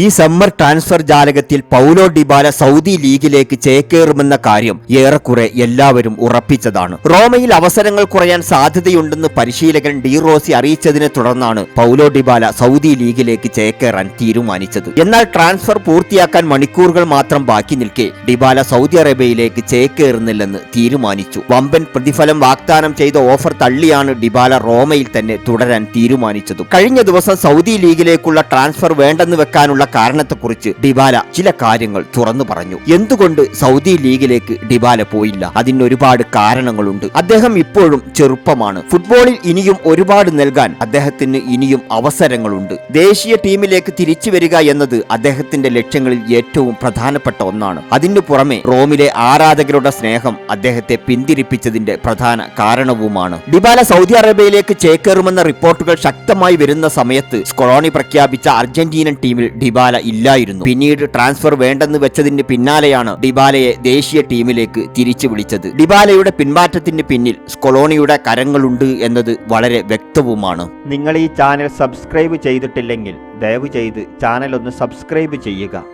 ഈ summer transfer ജാലകത്തിൽ Paulo Dybala Saudi ലീഗിലേക്ക് ചേക്കേറുമെന്ന കാര്യം ഏറെക്കുറെ എല്ലാവരും ഉറപ്പിച്ചതാണ്. റോമയിൽ അവസരങ്ങൾ കുറയാൻ സാധ്യതയുണ്ടെന്ന് പരിശീലകൻ ഡി റോസി അറിയിച്ചതിനെ തുടർന്നാണ് പൗലോ ഡിബാല സൗദി ലീഗിലേക്ക് ചേക്കേറാൻ തീരുമാനിച്ചത്. എന്നാൽ ട്രാൻസ്ഫർ പൂർത്തിയാക്കാൻ മണിക്കൂറുകൾ മാത്രം ബാക്കി നിൽക്കെ ഡിബാല സൗദി അറേബ്യയിലേക്ക് ചേക്കേറുന്നില്ലെന്ന് തീരുമാനിച്ചു. വമ്പൻ പ്രതിഫലം വാഗ്ദാനം ചെയ്ത ഓഫർ തള്ളിയാണ് ഡിബാല റോമയിൽ തന്നെ തുടരാൻ തീരുമാനിച്ചത്. കഴിഞ്ഞ ദിവസം സൗദി ലീഗിലേക്കുള്ള ട്രാൻസ്ഫർ വേണ്ടെന്ന് വെക്കാനുള്ള കാരണത്തെക്കുറിച്ച് ഡിബാല ചില കാര്യങ്ങൾ തുറന്നു പറഞ്ഞു. എന്തുകൊണ്ട് സൗദി ലീഗിലേക്ക് ഡിബാല പോയില്ല? അതിന് ഒരുപാട് കാരണങ്ങളുണ്ട്. അദ്ദേഹം ഇപ്പോഴും ചെറുപ്പമാണ്. ഫുട്ബോളിൽ ഇനിയും ഒരുപാട് നൽകാൻ അദ്ദേഹത്തിന് ഇനിയും അവസരങ്ങളുണ്ട്. ദേശീയ ടീമിലേക്ക് തിരിച്ചു വരിക എന്നത് അദ്ദേഹത്തിന്റെ ലക്ഷ്യങ്ങളിൽ ഏറ്റവും പ്രധാനപ്പെട്ട ഒന്നാണ്. അതിനു പുറമെ റോമിലെ ആരാധകരുടെ സ്നേഹം അദ്ദേഹത്തെ പിന്തിരിപ്പിച്ചതിന്റെ പ്രധാന കാരണവുമാണ്. ഡിബാല സൗദി അറേബ്യയിലേക്ക് ചേക്കേറുമെന്ന റിപ്പോർട്ടുകൾ ശക്തമായി വരുന്ന സമയത്ത് സ്കൊളോണി പ്രഖ്യാപിച്ച അർജന്റീനൻ ടീമിൽ ഡിബാല ഇല്ലായിരുന്നു. പിന്നീട് ട്രാൻസ്ഫർ വേണ്ടെന്ന് വെച്ചതിന് പിന്നാലെയാണ് ഡിബാലയെ ദേശീയ ടീമിലേക്ക് തിരിച്ചു വിളിച്ചത്. ഡിബാലയുടെ പിന്മാറ്റത്തിന് പിന്നിൽ സ്കൊളോണിയുടെ കരങ്ങളുണ്ട് എന്നത് വളരെ വ്യക്തവുമാണ്. നിങ്ങൾ ഈ ചാനൽ സബ്സ്ക്രൈബ് ചെയ്തിട്ടില്ലെങ്കിൽ ദയവ് ചെയ്ത് ചാനൽ ഒന്ന് സബ്സ്ക്രൈബ് ചെയ്യുക.